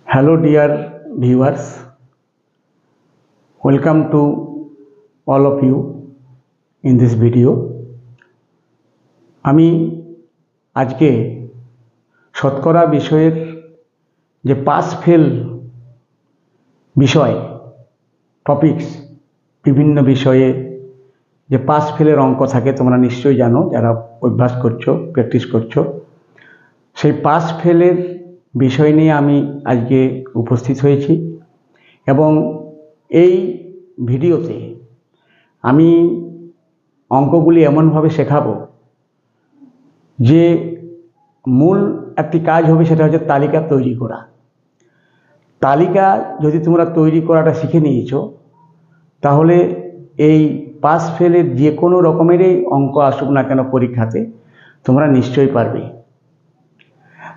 Hello dear viewers, welcome to all of you in this video. আমি আজকে শতকরা বিষয়ের যে পাস ফেল বিষয় টপিকস বিভিন্ন বিষয়ে যে পাস ফেলের অঙ্ক থাকে তোমরা নিশ্চয়ই জানো, যারা অভ্যাস করছো প্র্যাকটিস করছো। সেই পাস ফেলের বিষয় নিয়ে আমি আজকে উপস্থিত হয়েছি এবং এই ভিডিওতে আমি অঙ্কগুলি এমনভাবে শেখাবো যে মূল একটি কাজ হবে, সেটা হচ্ছে তালিকা তৈরি করা। তালিকা যদি তোমরা তৈরি করাটা শিখে নিয়েছো, তাহলে এই পাস ফেলের যে কোনো রকমেরই অঙ্ক আসুক না কেন পরীক্ষাতে তোমরা নিশ্চয়ই পারবে।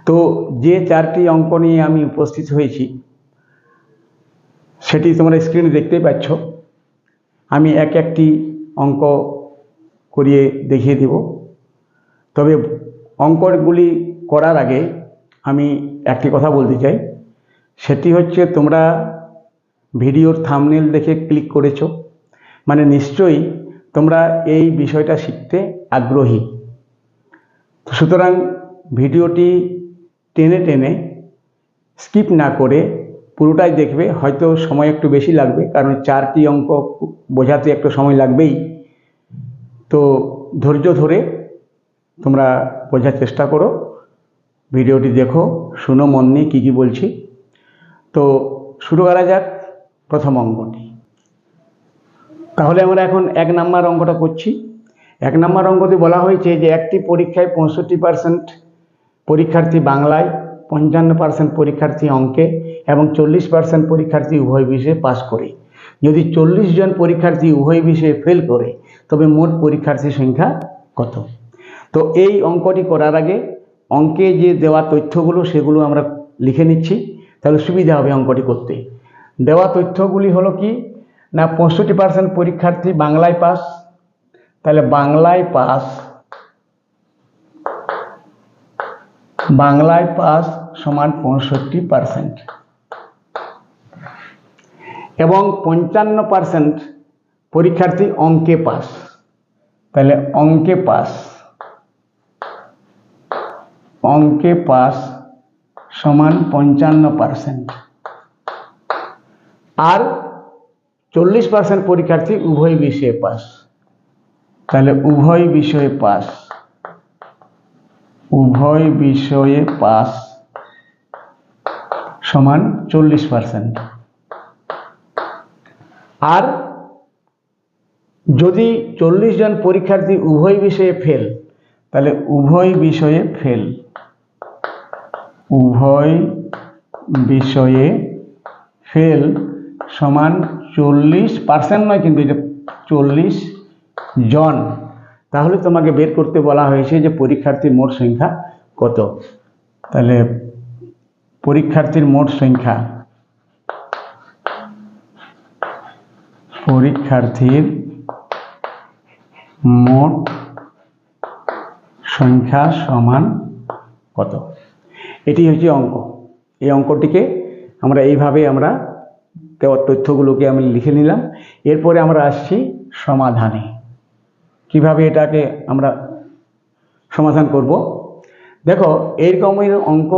তো যে চারটি অঙ্ক নিয়ে আমি উপস্থিত হয়েছি সেটি তোমরা স্ক্রিনে দেখতেই পাচ্ছ। আমি একটি অঙ্ক করিয়ে দেখিয়ে দেব, তবে অঙ্কগুলি করার আগে আমি একটি কথা বলতে চাই। সেটি হচ্ছে, তোমরা ভিডিওর থাম্বনেল দেখে ক্লিক করেছো, মানে নিশ্চয়ই তোমরা এই বিষয়টা শিখতে আগ্রহী। সুতরাং ভিডিওটি টেনে টেনে স্কিপ না করে পুরোটাই দেখবে। হয়তো সময় একটু বেশি লাগবে, কারণ চারটি অঙ্ক বোঝাতে একটু সময় লাগবেই। তো ধৈর্য ধরে তোমরা বোঝার চেষ্টা করো, ভিডিওটি দেখো, শুনো মন নিয়ে কী কী বলছি। তো শুরু করা যাক প্রথম অঙ্কটি। তাহলে আমরা এখন 1 নম্বর অঙ্কটা করছি। 1 নম্বর অঙ্কতে বলা হয়েছে যে একটি পরীক্ষায় 65% পরীক্ষার্থী বাংলায়, 55% পরীক্ষার্থী অঙ্কে এবং 40% পরীক্ষার্থী উভয় বিষয়ে পাস করে। যদি 40 জন পরীক্ষার্থী উভয় বিষয়ে ফেল করে তবে মোট পরীক্ষার্থীর সংখ্যা কত? তো এই অঙ্কটি করার আগে অঙ্কে যে দেওয়া তথ্যগুলো সেগুলো আমরা লিখে নিচ্ছি, তাহলে সুবিধা হবে অঙ্কটি করতে। দেওয়া তথ্যগুলি হলো কি না, 65% পরীক্ষার্থী বাংলায় পাস, তাহলে বাংলায় পাস সমান 65%, এবং 55% পরীক্ষার্থী অঙ্কে পাস, তাহলে অঙ্কে পাস সমান 55%, আর 40% পরীক্ষার্থী উভয় বিষয়ে পাস, তাহলে উভয় বিষয়ে পাস সমান 40%। আর যদি 40 জন পরীক্ষার্থী উভয় বিষয়ে ফেল, তাহলে উভয় বিষয়ে ফেল সমান 40% নয়, কিন্তু এটা 40 জন। তাহলে তোমাকে বের করতে বলা হয়েছে যে পরীক্ষার্থীর মোট সংখ্যা কত। তাহলে পরীক্ষার্থীর মোট সংখ্যা সমান কত? এটি হচ্ছে অঙ্ক। এই অঙ্কটিকে আমরা এইভাবে দেওয়ার তথ্যগুলোকে আমি লিখে নিলাম। এরপরে আমরা আসছি সমাধানে। কিভাবে এটাকে আমরা সমাধান করব, দেখো এইরকমের অঙ্ক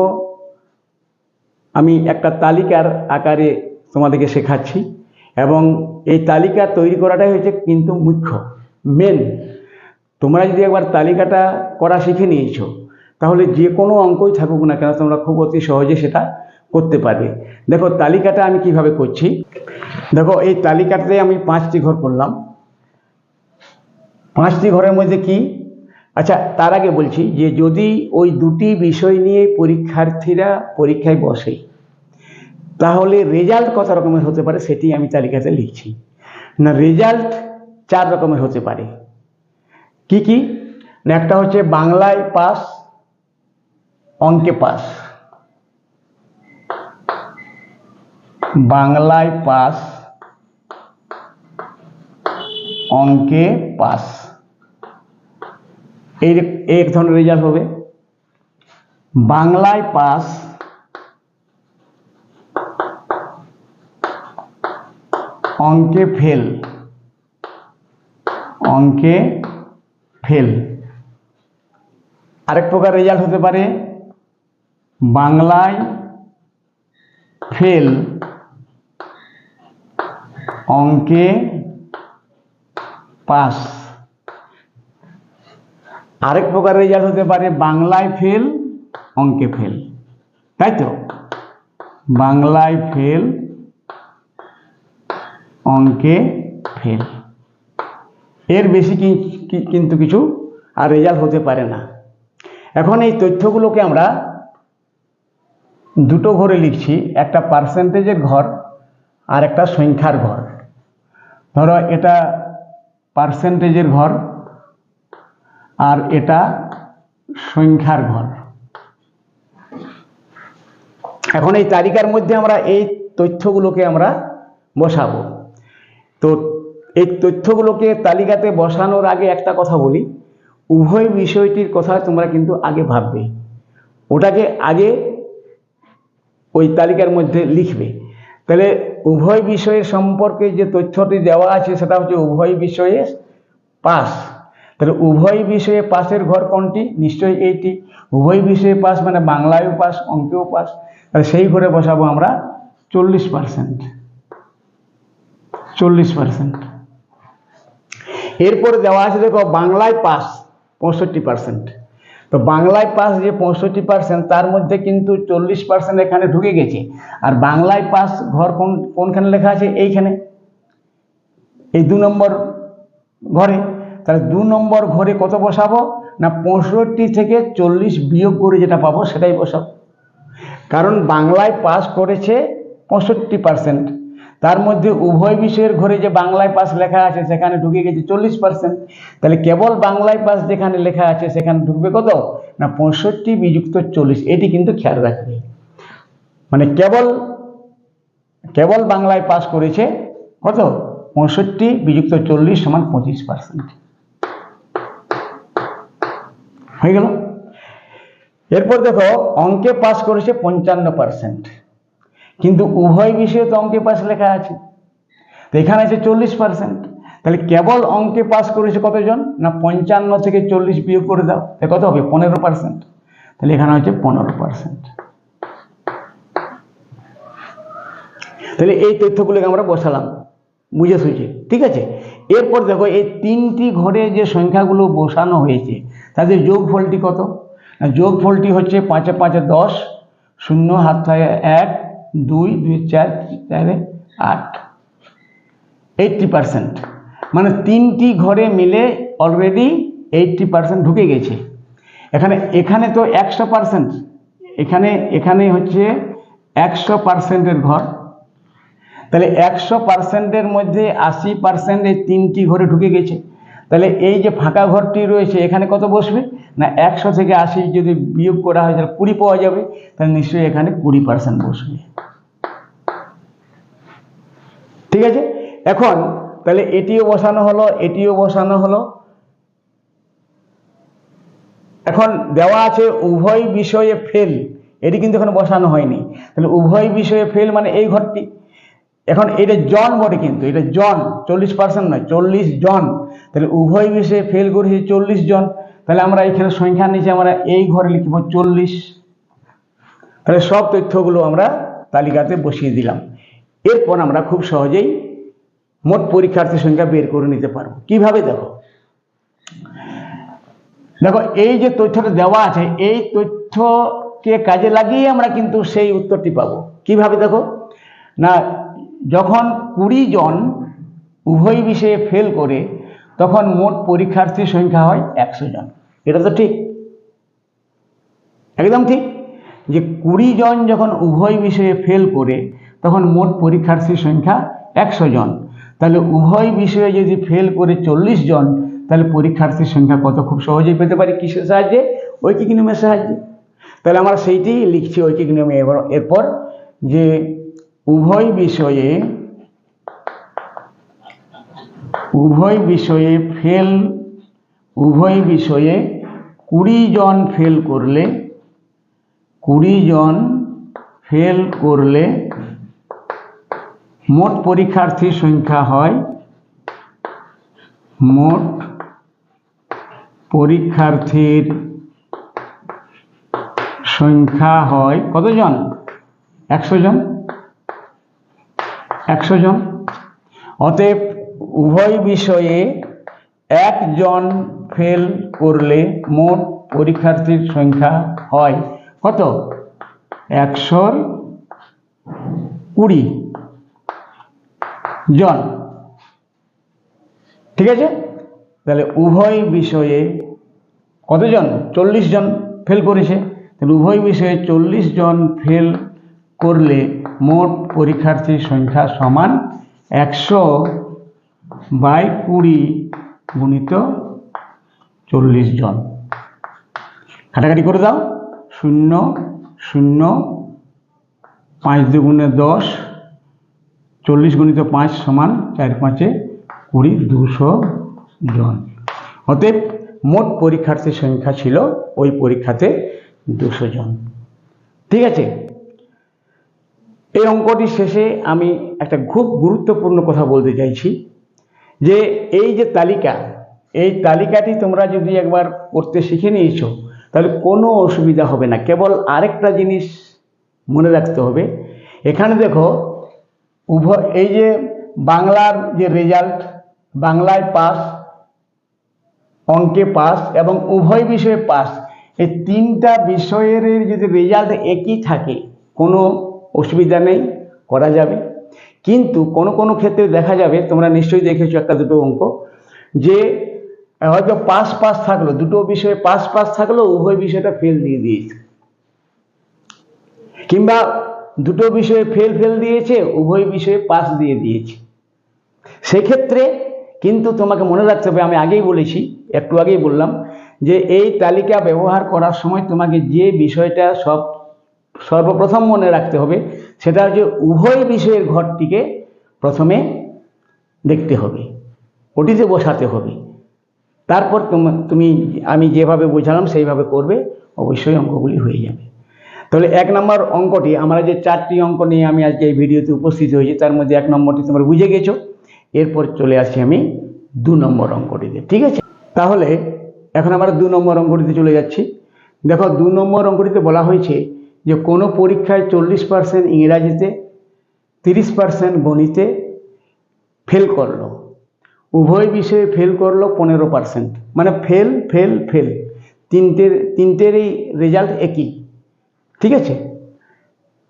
আমি একটা তালিকার আকারে তোমাদেরকে শেখাচ্ছি, এবং এই তালিকা তৈরি করাটাই হচ্ছে কিন্তু মেন। তোমরা যদি একবার তালিকাটা করা শিখে নিয়েছো, তাহলে যে কোনো অঙ্কই থাকুক না কেন তোমরা খুব অতি সহজে সেটা করতে পারবে। দেখো তালিকাটা আমি কিভাবে করছি। দেখো এই তালিকাতে আমি 5টি ঘর করলাম। 5টি ঘরের মধ্যে কি, আচ্ছা তার আগে বলছি যে যদি ওই দুটি বিষয় নিয়ে পরীক্ষার্থীরা পরীক্ষায় বসে, তাহলে রেজাল্ট কত রকমের হতে পারে সেটি আমি তালিকাতে লিখছি। না, রেজাল্ট 4 রকমের হতে পারে। কি কি না, একটা হচ্ছে বাংলায় পাস, অঙ্কে পাস, বাংলায় পাস, অঙ্কে পাস, এই এক ধরনের রেজাল্ট হবে। বাংলায় পাস, অঙ্কে ফেল, অঙ্কে ফেল। আরেক প্রকার রেজাল্ট হতে পারে বাংলায় ফেল, অঙ্কে পাস। আরেক প্রকার রেজাল্ট হতে পারে বাংলায় ফেল, অঙ্কে ফেল, তাই তো? বাংলায় ফেল, অঙ্কে ফেল, এর বেশি কিন্তু কিছু আর রেজাল্ট হতে পারে না। এখন এই তথ্যগুলোকে আমরা দুটো ঘরে লিখছি, একটা পার্সেন্টেজের ঘর আর একটা সংখ্যার ঘর। ধরো এটা পার্সেন্টেজের ঘর আর এটা সংখ্যার ঘর। এখন এই তালিকার মধ্যে আমরা এই তথ্যগুলোকে আমরা বসাবো। তো এই তথ্যগুলোকে তালিকাতে বসানোর আগে একটা কথা বলি, উভয় বিষয়টির কথা তোমরা কিন্তু আগে ভাববে, ওটাকে আগে ওই তালিকার মধ্যে লিখবে। তাহলে উভয় বিষয়ের সম্পর্কে যে তথ্যটি দেওয়া আছে সেটা হচ্ছে উভয় বিষয়ে পাস। তাহলে উভয় বিষয়ে পাসের ঘর কোনটি? নিশ্চয়ই এইটি। উভয় বিষয়ে পাস মানে বাংলায়ও পাস, অঙ্কেও পাস। তাহলে সেই ঘরে বসাবো আমরা 40%। 40%। এরপরে দেওয়া আছে দেখো বাংলায় পাস 65%। তো বাংলায় পাস যে 65%, তার মধ্যে কিন্তু 40% এখানে ঢুকে গেছে। আর বাংলায় পাস ঘর কোনখানে লেখা আছে? এইখানে, এই 2 নম্বর ঘরে। তাহলে 2 নম্বর ঘরে কত বসাবো না 65 থেকে 40 বিয়োগ করে যেটা পাবো সেটাই বসাবো। কারণ বাংলায় পাস করেছে 65%, তার মধ্যে উভয় বিষয়ের ঘরে যে বাংলায় পাস লেখা আছে সেখানে ঢুকে গেছে 40%। তাহলে কেবল বাংলায় পাস যেখানে লেখা আছে সেখানে ঢুকবে কত না 65 বিযুক্ত 40। এটি কিন্তু খেয়াল রাখবে, মানে কেবল বাংলায় পাস করেছে কত 65 বিযুক্ত 40 সমান 25%। হয়ে গেল। এরপর দেখো অঙ্কে পাস করেছে 55%, কিন্তু উভয় বিষয়ে তো অঙ্কে পাস লেখা আছে, তো এখানে আছে 40%। তাহলে কেবল অঙ্কে পাস করেছে কতজন না 55 থেকে 40 বিয়োগ করে দাও, কত হবে 15%। তাহলে এখানে হচ্ছে 15%। তাহলে এই তথ্যগুলোকে আমরা বসালাম, বুঝে সুঝে, ঠিক আছে। এরপর দেখো এই 3টি ঘরে যে সংখ্যাগুলো বসানো হয়েছে তাদের যোগফলটি কত না যোগফলটি হচ্ছে 5 এ 5 10, 0 হাত থাকে 1, 2 2 4 4 8, 80%। মানে 3টি ঘরে মিলে অলরেডি 80% ঢুকে গেছে। এখানে তো 100%, এখানে হচ্ছে 100%-এর ঘর। তাহলে 100%-এর মধ্যে 80% এই 3টি ঘরে ঢুকে গেছে। তাহলে এই যে ফাঁকা ঘরটি রয়েছে এখানে কত বসবে না 100 থেকে 80 যদি বিয়োগ করা হয় তাহলে 20 পাওয়া যাবে। তাহলে নিশ্চয়ই এখানে 20% বসবে, ঠিক আছে। এখন তাহলে এটিও বসানো হলো, এটিও বসানো হলো। এখন দেওয়া আছে উভয় বিষয়ে ফেল, এটি কিন্তু এখন বসানো হয়নি। তাহলে উভয় বিষয়ে ফেল মানে এই ঘরটি। এখন এটা জন বটে, কিন্তু এটা জন, 40% নয়, 40 জন। তাহলে উভয় বিষয়ে ফেল করেছে 40 জন। তাহলে আমরা এখানে সংখ্যার নিচে আমরা এই ঘরে লিখব 40। তাহলে সব তথ্যগুলো আমরা তালিকাতে বসিয়ে দিলাম। এরপর আমরা খুব সহজেই মোট পরীক্ষার্থী সংখ্যা বের করে নিতে পারবো। কিভাবে দেখো এই যে তথ্যটা দেওয়া আছে এই তথ্যকে কাজে লাগিয়ে আমরা কিন্তু সেই উত্তরটি পাবো। কিভাবে দেখো না যখন 20 জন উভয় বিষয়ে ফেল করে তখন মোট পরীক্ষার্থীর সংখ্যা হয় 100 জন। এটা তো ঠিক, একদম ঠিক, যে 20 জন যখন উভয় বিষয়ে ফেল করে তখন মোট পরীক্ষার্থীর সংখ্যা 100 জন। তাহলে উভয় বিষয়ে যদি ফেল করে 40 জন তাহলে পরীক্ষার্থীর সংখ্যা কত খুব সহজেই পেতে পারি, কিসের সাহায্যে? ঐকিক নিয়মের সাহায্যে। তাহলে আমরা সেইটি লিখছি ঐকিক নিয়মে। এরপর যে উভয় বিষয়ে 20 জন ফেল করলে 20 জন ফেল করলে মোট পরীক্ষার্থীর সংখ্যা হয়, মোট পরীক্ষার্থীর সংখ্যা হয় কতজন? 100 জন। 100 জন। অতএব উভয় বিষয়ে একজন ফেল করলে মোট পরীক্ষার্থীর সংখ্যা হয় কত? 120 জন। ঠিক আছে, তাহলে উভয় বিষয়ে কতজন? 40 জন ফেল করেছে। তাহলে উভয় বিষয়ে 40 জন ফেল করলে মোট পরীক্ষার্থীর সংখ্যা সমান 100/20 গুণিত 40 জন। কাটাকাটি করে দাও। 0 0 5 দুগুণে 10, 40 গুণিত 5 সমান 4 5 20, 200 জন। অতএব মোট পরীক্ষার্থীর সংখ্যা ছিল ওই পরীক্ষাতে 200 জন। ঠিক আছে, এই অঙ্কটির শেষে আমি একটা খুব গুরুত্বপূর্ণ কথা বলতে চাইছি যে এই যে তালিকা, এই তালিকাটি তোমরা যদি একবার করতে শিখে নিয়েছো তাহলে কোনো অসুবিধা হবে না। কেবল আরেকটা জিনিস মনে রাখতে হবে, এখানে দেখো এই যে বাংলার যে রেজাল্ট, বাংলায় পাস, অঙ্কে পাস এবং উভয় বিষয়ে পাস, এই তিনটা বিষয়ের যদি রেজাল্ট একই থাকে কোনো অসুবিধা নেই, করা যাবে। কিন্তু কোনো কোনো ক্ষেত্রে দেখা যাবে, তোমরা নিশ্চয়ই দেখেছো একটা দুটো অঙ্ক, যে হয়তো পাস পাস থাকলো, দুটো বিষয়ে পাস পাস থাকলো, উভয় বিষয়টা ফেল দিয়ে দিয়েছে, কিংবা দুটো বিষয়ে ফেল ফেল দিয়েছে, উভয় বিষয়ে পাস দিয়ে দিয়েছে। সেক্ষেত্রে কিন্তু তোমাকে মনে রাখতে হবে, আমি আগেই বলেছি, একটু আগেই বললাম, যে এই তালিকা ব্যবহার করার সময় তোমাকে যে বিষয়টা সর্বপ্রথম মনে রাখতে হবে সেটা হচ্ছে উভয় বিষয়ের ঘরটিকে প্রথমে দেখতে হবে, ওটিতে বসাতে হবে। তারপর আমি যেভাবে বোঝালাম সেইভাবে করবে, অবশ্যই অঙ্কগুলি হয়ে যাবে। তাহলে 1 নম্বর অঙ্কটি, আমরা যে 4টি অঙ্ক নিয়ে আমি আজকে এই ভিডিওতে উপস্থিত হয়েছি তার মধ্যে 1 নম্বরটি তোমরা বুঝে গেছো। এরপর চলে আসছি আমি 2 নম্বর অঙ্কটিতে। ঠিক আছে, তাহলে এখন আমরা 2 নম্বর অঙ্কটিতে চলে যাচ্ছি। দেখো 2 নম্বর অঙ্কটিতে বলা হয়েছে যে কোনো পরীক্ষায় 40% ইংরাজিতে, 30% গণিতে ফেল করলো, উভয় বিষয়ে ফেল করলো 15%, মানে ফেল ফেল ফেল, তিনটেরই রেজাল্ট একই। ঠিক আছে,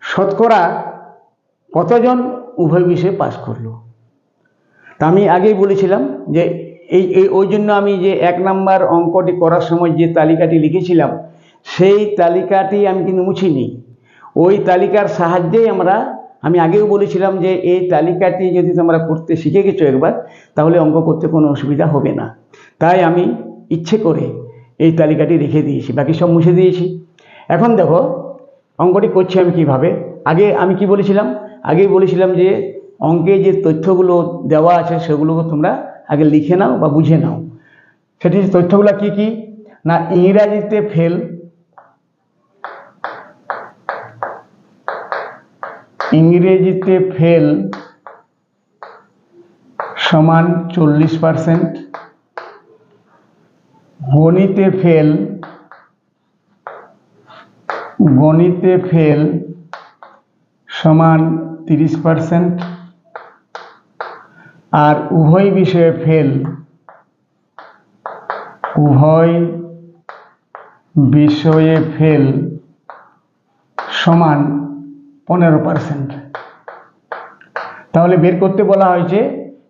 শতকরা কতজন উভয় বিষয়ে পাস করলো? তা আমি আগেই বলেছিলাম যে ওই জন্য আমি যে 1 নম্বর অঙ্কটি করার সময় যে তালিকাটি লিখেছিলাম সেই তালিকাটি আমি কিন্তু মুছিনি। ওই তালিকার সাহায্যেই আমি আগেও বলেছিলাম যে এই তালিকাটি যদি তোমরা করতে শিখে গেছো একবার, তাহলে অঙ্ক করতে কোনো অসুবিধা হবে না। তাই আমি ইচ্ছে করে এই তালিকাটি রেখে দিয়েছি, বাকি সব মুছে দিয়েছি। এখন দেখো অঙ্কটি করছি আমি কিভাবে। আগে আমি কি বলেছিলাম? আগেই বলেছিলাম যে অঙ্কে যে তথ্যগুলো দেওয়া আছে সেগুলোকে তোমরা আগে লিখে নাও বা বুঝে নাও। সেটি তথ্যগুলো কি কি না, ইংরাজিতে ফেল, ইংরেজিতে ফেল সমান 40%, গণিতে ফেল সমান 30%, আর উভয় বিষয়ে ফেল সমান 15%। তাহলে বের করতে বলা হয়েছে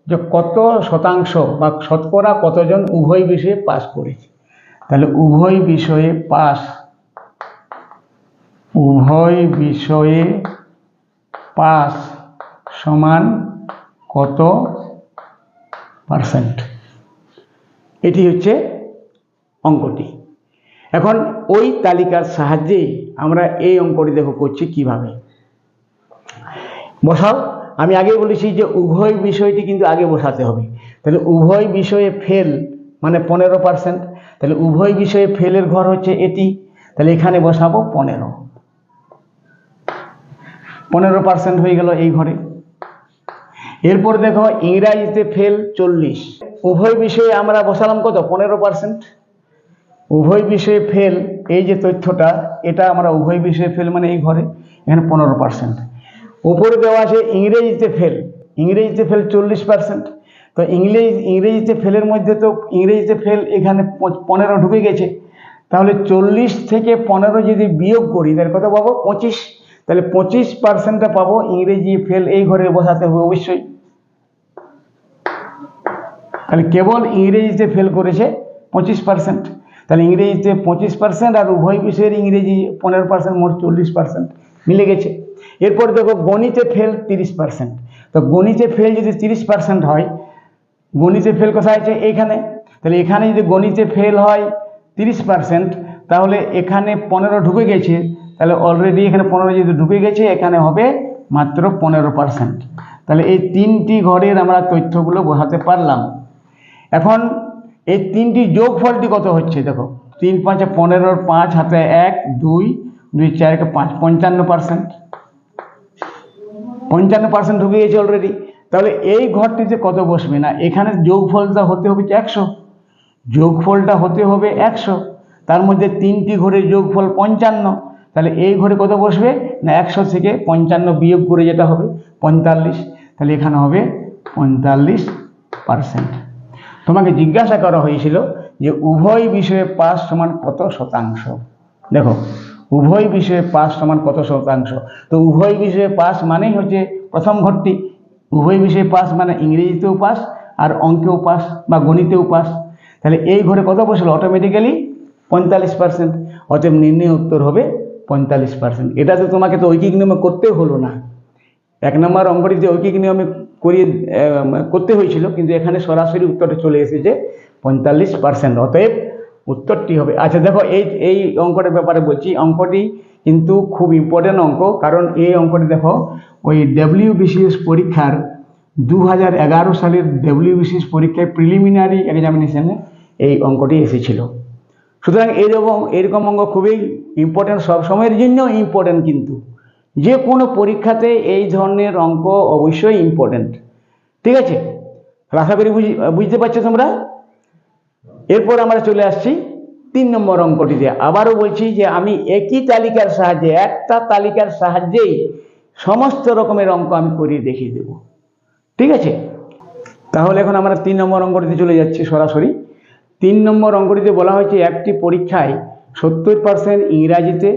যে কত শতাংশ বা শতকরা কতজন উভয় বিষয়ে পাস করেছে। তাহলে উভয় বিষয়ে পাস সমান কত পার্সেন্ট, এটি হচ্ছে অঙ্কটি। এখন ওই তালিকার সাহায্যে আমরা এই অঙ্কটি দেখো করছি কিভাবে। বসাও। আমি আগেই বলেছি যে উভয় বিষয়টি কিন্তু আগে বসাতে হবে। তাহলে উভয় বিষয়ে ফেল মানে 15%, তাহলে উভয় বিষয়ে ফেলের ঘর হচ্ছে এটি, তাহলে এখানে বসাবো 15% হয়ে গেল এই ঘরে। এরপর দেখো ইংরাজিতে ফেল 40, উভয় বিষয়ে আমরা বসালাম কত 15%। উভয় বিষয়ে ফেল, এই যে তথ্যটা, এটা আমরা উভয় বিষয়ে ফেল মানে এই ঘরে এখানে 15%। উপরে দেওয়া আছে ইংরেজিতে ফেল, ইংরেজিতে ফেল 40%। তো ইংরেজিতে ফেলের মধ্যে তো ইংরেজিতে ফেল এখানে 15 ঢুকে গেছে, তাহলে 40 থেকে 15 যদি বিয়োগ করি তাহলে কত পাবো 25। তাহলে 25%টা পাবো ইংরেজি ফেল, এই ঘরে বসাতে হবে অবশ্যই। তাহলে কেবল ইংরেজিতে ফেল করেছে 25%, তাহলে ইংরেজিতে 25% আর উভয় বিষয়ের ইংরেজি 15%, মোট 40% মিলে গেছে। এরপর দেখো গণিতে ফেল 30%। তো গণিতে ফেল যদি 30% হয়, গণিতে ফেল কোথায় আছে এইখানে, তাহলে এখানে যদি গণিতে ফেল হয় 30%, তাহলে এখানে 15 ঢুকে গেছে, তাহলে অলরেডি এখানে 15 যদি ঢুকে গেছে, এখানে হবে মাত্র 15%। তাহলে এই তিনটি ঘরের আমরা তথ্যগুলো বসাতে পারলাম। এখন এই তিনটি যোগফলটি কত হচ্ছে দেখো, 3 5 15, 5 হাতে 1 2 2 4 5, 55%। 55% ঢুকে গেছে অলরেডি। তাহলে এই ঘরটিতে কত বসবে না, এখানে যোগফলটা হতে হবে 100, যোগফলটা হতে হবে 100, তার মধ্যে তিনটি ঘরের যোগফল 55। তাহলে এই ঘরে কত বসবে না, 100 থেকে 55 বিয়োগ করে যেটা হবে 45, তাহলে এখানে হবে 45%। তোমাকে জিজ্ঞাসা করা হয়েছিল যে উভয় বিষয়ে পাস সমান কত শতাংশ। দেখো উভয় বিষয়ে পাস সমান কত শতাংশ, তো উভয় বিষয়ে পাস মানেই হচ্ছে প্রথম ঘরটি, উভয় বিষয়ে পাস মানে ইংরেজিতেও পাস আর অঙ্কেও পাস বা গণিতেও পাস। তাহলে এই ঘরে কত বসলো অটোমেটিক্যালি 45%, অতএব নির্ণয় উত্তর হবে 45%। এটা তো তোমাকে তো ঐকিক নিয়মে করতে হলো না, 1 নম্বর অঙ্কটিতে ঐকিক নিয়মে করিয়ে করতে হয়েছিল, কিন্তু এখানে সরাসরি উত্তরটা চলে এসেছে 45%, অতএব উত্তরটি হবে। আচ্ছা দেখো এই অঙ্কটার ব্যাপারে বলছি, অঙ্কটি কিন্তু খুব ইম্পর্টেন্ট অঙ্ক, কারণ এই অঙ্কটি দেখো ওই WBCS পরীক্ষার 2011 সালের WBCS পরীক্ষায় প্রিলিমিনারি এক্সামিনেশনে এই অঙ্কটি এসেছিল। সুতরাং এরকম অঙ্ক খুবই ইম্পর্টেন্ট, সব সময়ের জন্য ইম্পর্টেন্ট, কিন্তু যে কোনো পরীক্ষাতে এই ধরনের অঙ্ক অবশ্যই ইম্পর্টেন্ট। ঠিক আছে, আশা করি বুঝতে পারছো তোমরা। এরপর আমরা চলে আসছি 3 নম্বর অঙ্কটিতে। আবারও বলছি যে আমি একই তালিকার সাহায্যে, একটা তালিকার সাহায্যেই সমস্ত রকমের অঙ্ক আমি করিয়ে দেখিয়ে দেব। ঠিক আছে, তাহলে এখন আমরা 3 নম্বর অঙ্কটিতে চলে যাচ্ছি সরাসরি। 3 নম্বর অঙ্কটিতে বলা হয়েছে একটি পরীক্ষায় 70% ইংরাজিতে,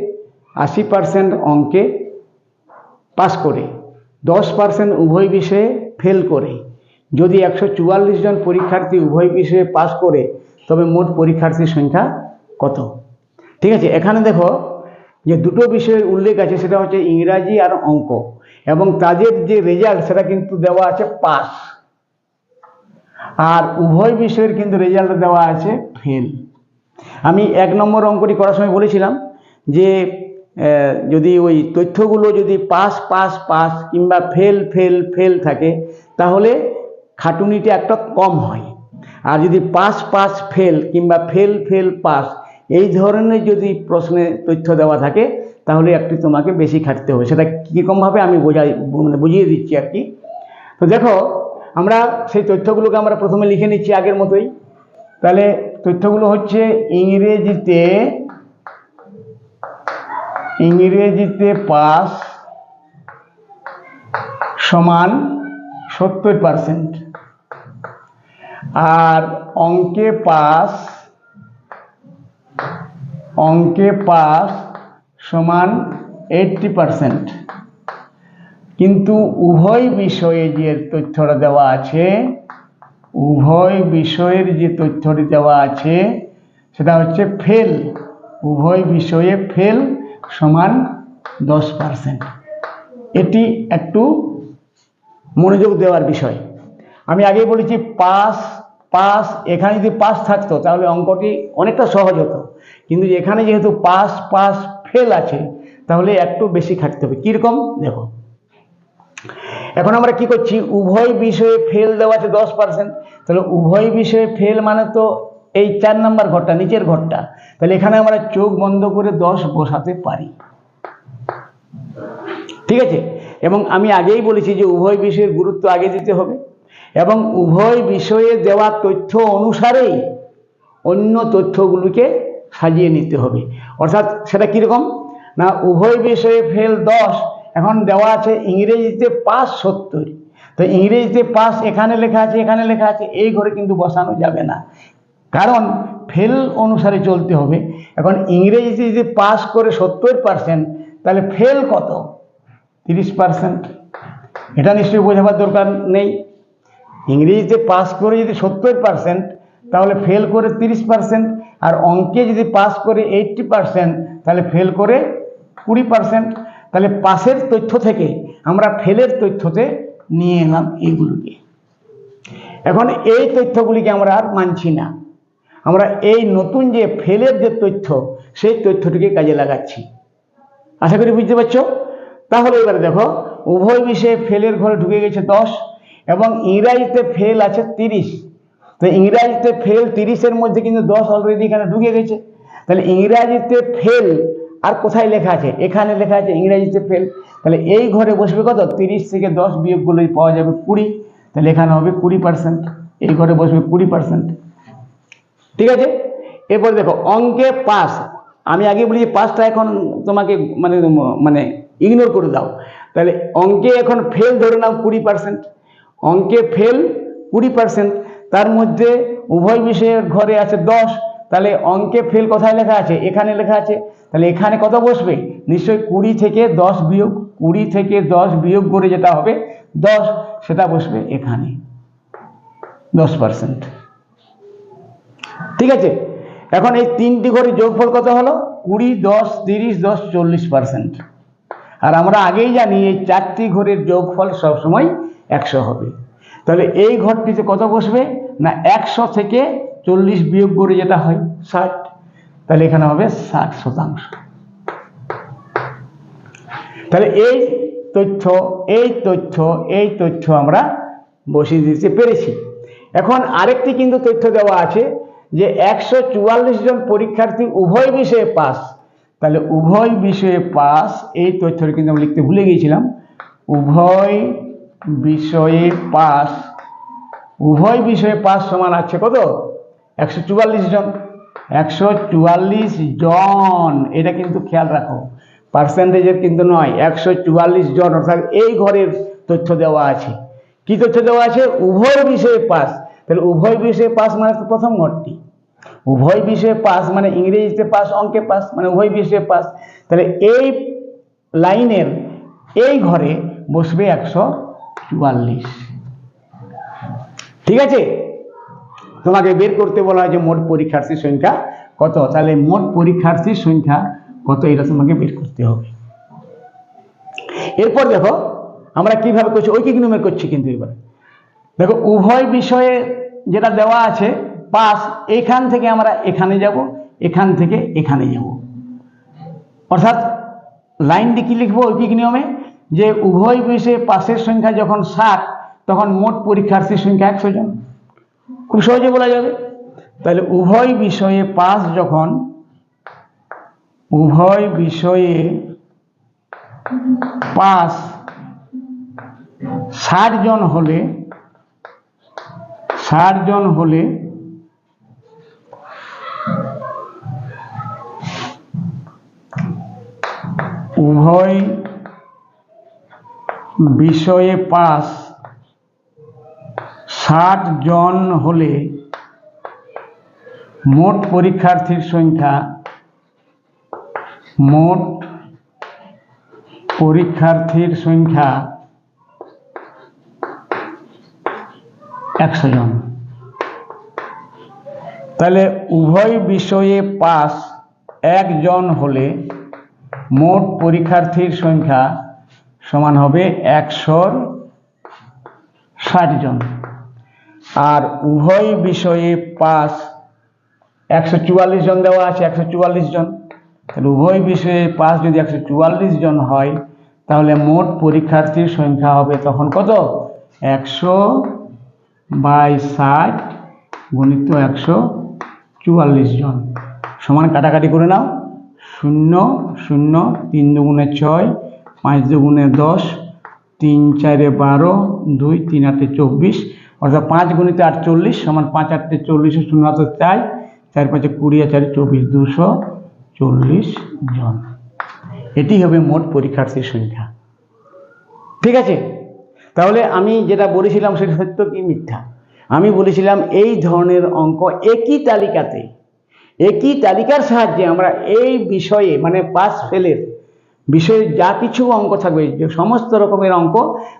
80% অঙ্কে পাস করে 10% উভয় বিষয়ে ফেল করে, যদি 144 জন পরীক্ষার্থী উভয় বিষয়ে পাস করে তবে মোট পরীক্ষার্থীর সংখ্যা কত। ঠিক আছে, এখানে দেখো যে দুটো বিষয়ের উল্লেখ আছে, সেটা হচ্ছে ইংরাজি আর অঙ্ক, এবং তাদের যে রেজাল্ট সেটা কিন্তু দেওয়া আছে পাস, আর উভয় বিষয়ের কিন্তু রেজাল্ট দেওয়া আছে ফেল। আমি 1 নম্বর অঙ্কটি করার সময় বলেছিলাম যে যদি ওই তথ্যগুলো যদি পাস পাস পাস কিংবা ফেল ফেল ফেল থাকে, তাহলে খাটুনিটা একটা কম হয়, আর যদি পাস পাস ফেল কিংবা ফেল ফেল পাস এই ধরনের যদি প্রশ্নে তথ্য দেওয়া থাকে, তাহলে একটু তোমাকে বেশি খাটতে হবে। সেটা কীরকমভাবে আমি বুঝিয়ে দিচ্ছি আর কি। তো দেখো আমরা সেই তথ্যগুলোকে আমরা প্রথমে লিখে নিচ্ছি আগের মতোই। তাহলে তথ্যগুলো হচ্ছে ইংরেজিতে পাস সমান 70%, আর অঙ্কে পাস সমান 80%। কিন্তু উভয় বিষয়ে যে তথ্যটা দেওয়া আছে, উভয় বিষয়ের যে তথ্যটি দেওয়া আছে সেটা হচ্ছে ফেল, উভয় বিষয়ে ফেল সমান 10%। এটি একটু মনোযোগ দেওয়ার বিষয়। আমি আগেই বলেছি পাস পাস, এখানে যদি পাস থাকতো তাহলে অঙ্কটি অনেকটা সহজ হতো, কিন্তু এখানে যেহেতু পাস পাস ফেল আছে, তাহলে একটু বেশি খাটতে হবে। কীরকম দেখো, এখন আমরা কি করছি, উভয় বিষয়ে ফেল দেওয়া আছে 10%, তাহলে উভয় বিষয়ে ফেল মানে তো এই 4 নম্বর ঘরটা, নিচের ঘরটা, তাহলে এখানে আমরা চোখ বন্ধ করে 10 বসাতে পারি। ঠিক আছে, এবং আমি আগেই বলেছি যে উভয় বিষয়ের গুরুত্ব আগে দিতে হবে এবং উভয় বিষয়ে দেওয়া তথ্য অনুসারেই অন্য তথ্যগুলোকে সাজিয়ে নিতে হবে। অর্থাৎ সেটা কীরকম না, উভয় বিষয়ে ফেল 10, এখন দেওয়া আছে ইংরেজিতে পাস 70, তো ইংরেজিতে পাস এখানে লেখা আছে, এখানে লেখা আছে, এই ঘরে কিন্তু বসানো যাবে না, কারণ ফেল অনুসারে চলতে হবে। এখন ইংরেজিতে যদি পাস করে 70%, তাহলে ফেল কত? 30%। এটা নিশ্চয়ই বোঝাবার দরকার নেই। ইংরেজিতে পাস করে যদি 70%, তাহলে ফেল করে 30%, আর অঙ্কে যদি পাস করে 80%, তাহলে ফেল করে 20%। তাহলে পাসের তথ্য থেকে আমরা ফেলের তথ্যতে নিয়ে এলাম এইগুলোকে। এখন এই তথ্যগুলিকে আমরা আর মানছি না, আমরা এই নতুন যে ফেলের যে তথ্য, সেই তথ্যটিকে কাজে লাগাচ্ছি। আশা করি বুঝতে পারছো। তাহলে এবারে দেখো, উভয় বিষয়ে ফেলের ঘরে ঢুকে গেছে 10 এবং ইংরাজিতে ফেল আছে 30। তো ইংরাজিতে ফেল 30-এর মধ্যে কিন্তু 10 অলরেডি এখানে ঢুকে গেছে। তাহলে ইংরাজিতে ফেল আর কোথায় লেখা আছে? এখানে লেখা আছে ইংরাজিতে ফেল। তাহলে এই ঘরে বসবে কত? 30 থেকে 10 বিয়োগ করলে পাওয়া যাবে 20, তাহলে এখানে হবে 20%। এই ঘরে বসবে 20%। ঠিক আছে। এরপর দেখো অঙ্কে পাস, আমি আগে বলি পাসটা এখন তোমাকে মানে ইগনোর করে দাও। তাহলে অঙ্কে এখন ফেল ধরে নাও 20%, অঙ্কে ফেল 20%, তার মধ্যে উভয় বিষয়ের ঘরে আছে 10, তাহলে অঙ্কে ফেল কোথায় লেখা আছে? এখানে লেখা আছে, তাহলে এখানে কত বসবে? নিশ্চয়ই 20 থেকে 10 বিয়োগ, 20 থেকে 10 বিয়োগ করে যেটা হবে 10, সেটা বসবে এখানে 10%। ঠিক আছে। এখন এই তিনটি ঘরে যোগফল কত হলো? 20, 10, 30, 10, 40%। আর আমরা আগেই জানি এই চারটি ঘরের যোগফল সবসময় 100 হবে। তাহলে এই ঘরটিতে কত বসবে না, 100 থেকে 40 বিয়োগ করে যেটা হয় 60, তাহলে এখানে হবে 60%। তাহলে এই তথ্য আমরা বসিয়ে দিতে পেরেছি। এখন আরেকটি কিন্তু তথ্য দেওয়া আছে যে 144 জন পরীক্ষার্থী উভয় বিষয়ে পাস। তাহলে উভয় বিষয়ে পাস, এই তথ্যটি কিন্তু আমরা লিখতে ভুলে গিয়েছিলাম। উভয় বিষয়ে পাস সমান আছে কত? 144 জন। 144 জন, এটা কিন্তু খেয়াল রাখো, পার্সেন্টেজের কিন্তু নয়, 144 জন। অর্থাৎ এই ঘরের তথ্য দেওয়া আছে। কি তথ্য দেওয়া আছে? উভয় বিষয়ে পাস। তাহলে উভয় বিষয়ে পাস মানে প্রথম ঘরটি, উভয় বিষয়ে পাস মানে ইংরেজিতে পাস, অঙ্কে পাস, মানে উভয় বিষয়ে পাস। তাহলে এই লাইনের এই ঘরে বসবে 144। ঠিক আছে। তোমাকে বের করতে বলা হয় যে মোট পরীক্ষার্থীর সংখ্যা কত। তাহলে মোট পরীক্ষার্থীর সংখ্যা কত, এটা তোমাকে বের করতে হবে। এরপর দেখো আমরা কিভাবে করছি, ঐকিক নিয়মে করছি। কিন্তু এবার দেখো উভয় বিষয়ে যেটা দেওয়া আছে পাস, এখান থেকে আমরা এখানে যাব, এখান থেকে এখানে যাব। অর্থাৎ লাইনটি কি লিখবো ঐকিক নিয়মে, যে উভয় বিষয়ে পাসের সংখ্যা যখন 60, তখন মোট পরীক্ষার্থীর সংখ্যা 100 জন। খুব সহজে বলা যাবে। তাহলে উভয় বিষয়ে পাস যখন, উভয় বিষয়ে পাস 60 জন হলে, উভয় বিষয়ে পাস 60 জন হলে মোট পরীক্ষার্থীর সংখ্যা 100 জন। তাহলে উভয় বিষয়ে পাস 1 জন হলে মোট পরীক্ষার্থীর সংখ্যা সমান হবে 160 জন। আর উভয় বিষয়ে পাস 144 জন দেওয়া আছে, 144 জন। তাহলে উভয় বিষয়ে পাস যদি 144 জন হয়, তাহলে মোট পরীক্ষার্থীর সংখ্যা হবে তখন কত? 100/60 গুণিত 144 জন সমান কাটাকাটি করে নাও। 0, 0, 3 দুগুণে 6, 5 দুগুণে 10, 3 4 12, 2 3 8 24, অর্থাৎ 5 × 8 40 সমান 5 8 40 শূন্য হাতে 4, 4 5 20 4 24, 240 জন। এটি হবে মোট পরীক্ষার্থীর সংখ্যা। ঠিক আছে, তাহলে আমি যেটা বলেছিলাম সেটা সত্য কি মিথ্যা? আমি বলেছিলাম এই ধরনের অঙ্ক একই তালিকার সাহায্যে আমরা এই বিষয়ে মানে পাস ফেলের বিষয়ে যা কিছু অঙ্ক থাকবে, যে সমস্ত রকমের অঙ্ক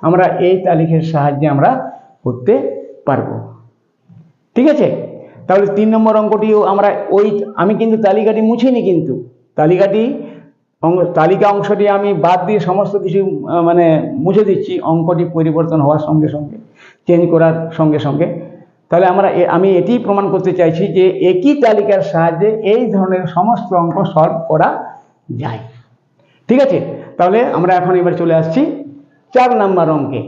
আমরা এই তালিকার সাহায্যে আমরা করতে পারবো। ঠিক আছে, তাহলে 3 নম্বর অঙ্কটিও আমরা আমি কিন্তু তালিকাটি মুছিনি, কিন্তু তালিকা অংশটি আমি বাদ দিয়ে সমস্ত কিছু মানে মুছে দিচ্ছি অঙ্কটি পরিবর্তন হওয়ার সঙ্গে সঙ্গে, চেঞ্জ করার সঙ্গে সঙ্গে। তাহলে আমি এটি প্রমাণ করতে চাইছি যে একই তালিকার সাহায্যে এই ধরনের সমস্ত অঙ্ক সলভ করা যায়। ঠিক আছে, তাহলে আমরা এখন এবার চলে আসছি 4 নম্বর অঙ্কে।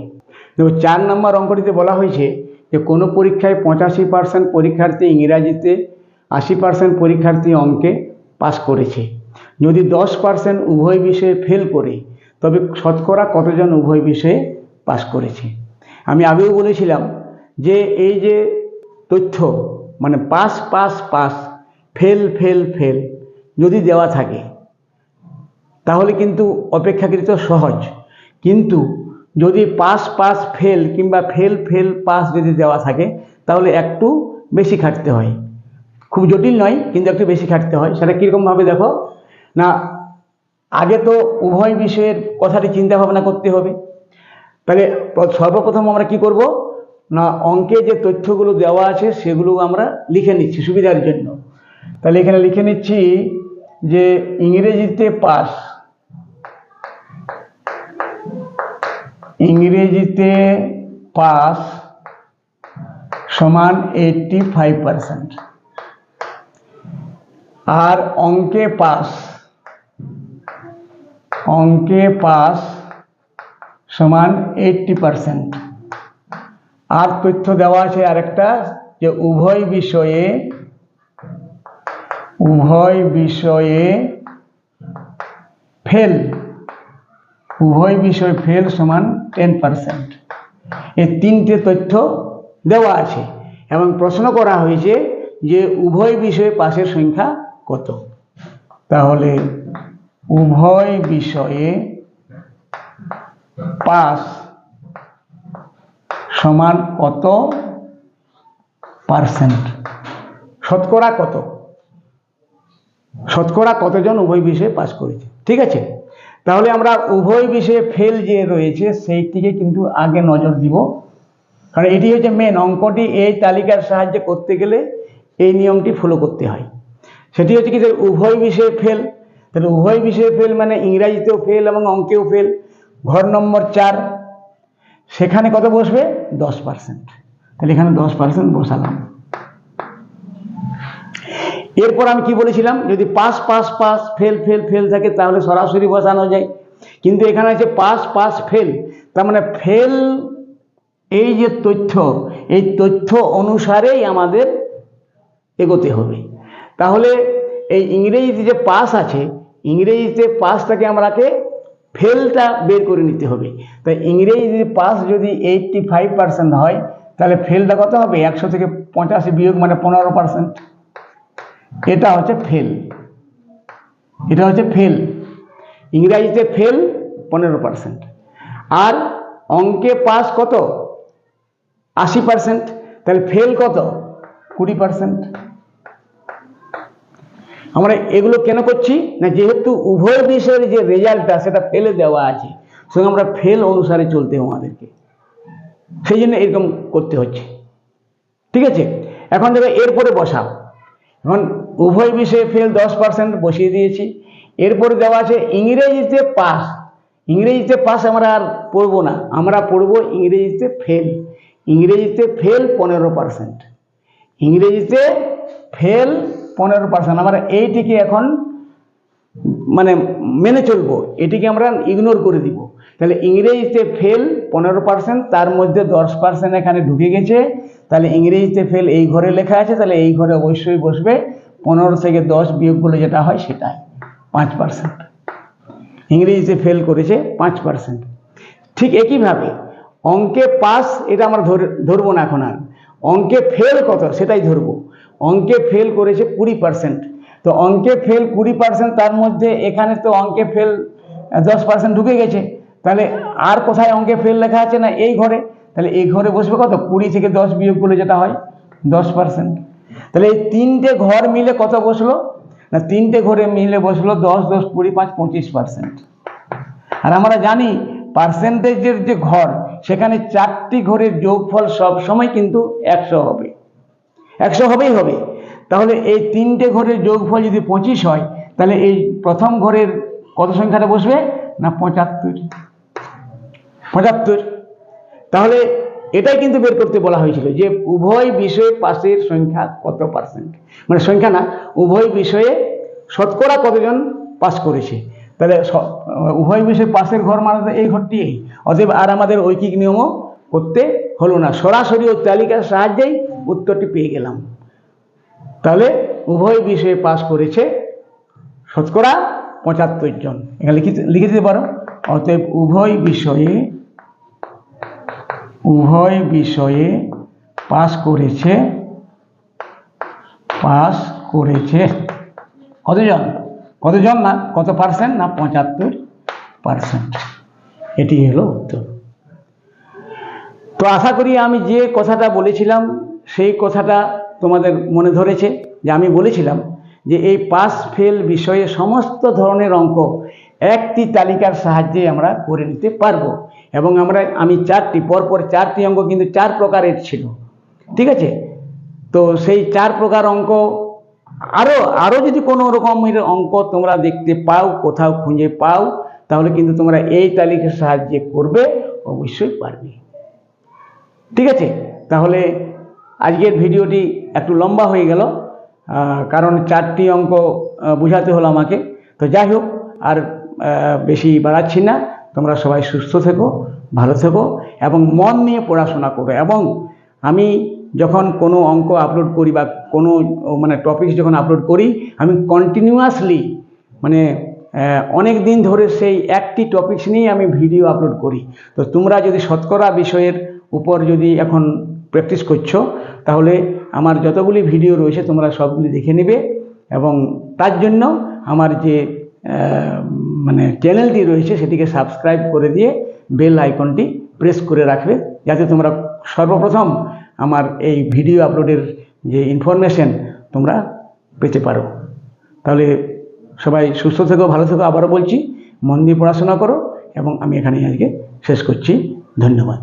দেখো 4 নম্বর অঙ্কটিতে বলা হয়েছে যে কোনো পরীক্ষায় 85% পরীক্ষার্থী ইংরাজিতে, 80% পরীক্ষার্থী অঙ্কে পাস করেছে। যদি 10% উভয় বিষয়ে ফেল করে তবে শতকরা কতজন উভয় বিষয়ে পাস করেছে। আমি আগেও বলেছিলাম যে এই যে তথ্য মানে pass pass pass, fail fail fail যদি দেওয়া থাকে তাহলে কিন্তু অপেক্ষাকৃত সহজ, কিন্তু যদি পাস পাস ফেল কিংবা ফেল ফেল পাস যদি দেওয়া থাকে তাহলে একটু বেশি খাটতে হয়। খুব জটিল নয়, কিন্তু একটু বেশি খাটতে হয়। সেটা কীরকমভাবে দেখো না, আগে তো উভয় বিষয়ের কথাটি চিন্তা ভাবনা করতে হবে। তাহলে সর্বপ্রথম আমরা কি করব না, অঙ্কে যে তথ্যগুলো দেওয়া আছে সেগুলো আমরা লিখে নিচ্ছি সুবিধার জন্য। তাহলে এখানে লিখে নিচ্ছি যে ইংরেজিতে পাস সমান 85%, আর অঙ্কে পাস সমান 80%। আর তথ্য দেওয়া আছে আরেকটা যে উভয় বিষয়ে ফেল সমান 10%। এই 3টে তথ্য দেওয়া আছে এবং প্রশ্ন করা হয়েছে যে উভয় বিষয়ে পাসের সংখ্যা কত। তাহলে উভয় বিষয়ে পাস সমান কত পার্সেন্ট, শতকরা কতজন উভয় বিষয়ে পাস করেছে। ঠিক আছে, তাহলে আমরা উভয় বিষয়ে ফেল যে রয়েছে সেইটিকে কিন্তু আগে নজর দিব, কারণ এটি হচ্ছে মেন অঙ্কটি। এই তালিকার সাহায্যে করতে গেলে এই নিয়মটি ফলো করতে হয়। সেটি হচ্ছে কি, উভয় বিষয়ে ফেল। তাহলে উভয় বিষয়ে ফেল মানে ইংরাজিতেও ফেল এবং অঙ্কেও ফেল। ঘর নম্বর 4, সেখানে কত বসবে 10%। তাহলে এখানে 10% বসালাম। এরপর আমি কি বলেছিলাম, যদি pass pass pass fail fail fail থাকে তাহলে সরাসরি বসানো যায়, কিন্তু এখানে আছে পাস পাস ফেল, তার মানে ফেল এই যে তথ্য, এই তথ্য অনুসারেই আমাদের এগোতে হবে। তাহলে এই ইংরেজিতে যে পাস আছে, ইংরেজিতে পাসটাকে আমরাকে ফেলটা বের করে নিতে হবে। তাই ইংরেজি পাস যদি 85% হয় তাহলে ফেলটা কত হবে, 100 থেকে 85 বিয়োগ মানে 15%। এটা হচ্ছে ফেল, ইংরাজিতে ফেল 15%। আর অঙ্কে পাস কত 80%, তাহলে ফেল কত 20%। আমরা এগুলো কেন করছি না, যেহেতু উভয় বিষয়ের যে রেজাল্টটা সেটা ফেলে দেওয়া আছে, সঙ্গে আমরা ফেল অনুসারে চলতে হবে আমাদেরকে, সেই জন্য এরকম করতে হচ্ছে। ঠিক আছে, এখন দেখো এরপরে বসাও। এখন উভয় বিষয়ে ফেল 10% বসিয়ে দিয়েছি। এরপরে দেওয়া আছে ইংরেজিতে পাস আমরা আর পড়বো না, আমরা পড়বো ইংরেজিতে ফেল। 15%, ইংরেজিতে ফেল 15%। আমরা এইটিকে এখন মানে মেনে চলবো, এটিকে আমরা ইগনোর করে দিব। তাহলে ইংরেজিতে ফেল 15%, তার মধ্যে 10% এখানে ঢুকে গেছে। তাহলে ইংরেজিতে ফেল এই ঘরে লেখা আছে, তাহলে এই ঘরে অবশ্যই বসবে 15 থেকে 10 বিয়োগ করলে যেটা হয় সেটাই 5%। ইংরেজিতে ফেল করেছে 5%। ঠিক একইভাবে অঙ্কে পাস এটা আমরা ধরবো না এখন আর, অঙ্কে ফেল কত সেটাই ধরবো। অঙ্কে ফেল করেছে 20%, তো অঙ্কে ফেল 20%, তার মধ্যে এখানে তো অঙ্কে ফেল 10% ঢুকে গেছে, তাহলে আর কোথায় অঙ্কে ফেল লেখা আছে না এই ঘরে, তাহলে এই ঘরে বসবে কত, 20 থেকে 10 বিয়োগ করলে যেটা হয় 10%। তাহলে এই তিনটে ঘর মিলে কত বসলো না, তিনটে ঘরে মিলে বসলো 10, 10, 20, 5, 25%। আর আমরা জানি পার্সেন্টেজের যে ঘর, সেখানে 4টি ঘরের যোগফল সব সময় কিন্তু 100 হবে, 100 হবেই হবে। তাহলে এই তিনটে ঘরের যোগফল যদি 25 হয়, তাহলে এই প্রথম ঘরের কত সংখ্যাটা বসবে না 75। তাহলে এটাই কিন্তু বের করতে বলা হয়েছিল যে উভয় বিষয়ে পাশের সংখ্যা কত পার্সেন্ট, মানে সংখ্যা না, উভয় বিষয়ে শতকরা কতজন পাস করেছে। তাহলে উভয় বিষয়ে পাশের ঘর মানে এই ঘরটি, অতএব আর আমাদের ঐকিক নিয়মও করতে হলো না, সরাসরি ওই তালিকার সাহায্যেই উত্তরটি পেয়ে গেলাম। তাহলে উভয় বিষয়ে পাস করেছে শতকরা 75 জন, এখানে লিখে দিতে পারো। অতএব উভয় বিষয়ে পাস করেছে কতজন না কত পার্সেন্ট না 75%। এটি হলো উত্তর। তো আশা করি আমি যে কথাটা বলেছিলাম সেই কথাটা তোমাদের মনে ধরেছে, যে আমি বলেছিলাম যে এই পাস ফেল বিষয়ে সমস্ত ধরনের অঙ্ক একটি তালিকার সাহায্যে আমরা করে নিতে পারবো। এবং আমি পরপর 4টি অঙ্ক কিন্তু 4 প্রকারের ছিল, ঠিক আছে। তো সেই 4 প্রকার অঙ্ক আরো যদি কোনো রকমের অঙ্ক তোমরা দেখতে পাও, কোথাও খুঁজে পাও, তাহলে কিন্তু তোমরা এই তালিকার সাহায্যে করবে, অবশ্যই পারবে, ঠিক আছে। তাহলে আজকের ভিডিওটি একটু লম্বা হয়ে গেল, কারণ 4টি অঙ্ক বুঝাতে হলো আমাকে। তো যাই হোক, আর বেশি বাড়াচ্ছি না। তোমরা সবাই সুস্থ থেকো, ভালো থেকো এবং মন নিয়ে পড়াশোনা করো। এবং আমি যখন কোনো অঙ্ক আপলোড করি বা কোনো টপিক যখন আপলোড করি, আমি কন্টিনিউয়াসলি অনেক দিন ধরে সেই একটি টপিকস নিয়ে আমি ভিডিও আপলোড করি। তো তোমরা যদি শতকরা বিষয়ের উপর যদি এখন প্র্যাকটিস করছো, তাহলে আমার যতগুলি ভিডিও রয়েছে তোমরা সবগুলি দেখে নেবে। এবং তার জন্য আমার যে চ্যানেলটি রয়েছে সেটিকে সাবস্ক্রাইব করে দিয়ে বেল আইকনটি প্রেস করে রাখবে, যাতে তোমরা সর্বপ্রথম আমার এই ভিডিও আপলোডের যে ইনফরমেশন তোমরা পেতে পারো। তাহলে সবাই সুস্থ থেকো, ভালো থেকো। আবারও বলছি, মন দিয়ে পড়াশোনা করো। এবং আমি এখানেই আজকে শেষ করছি। ধন্যবাদ।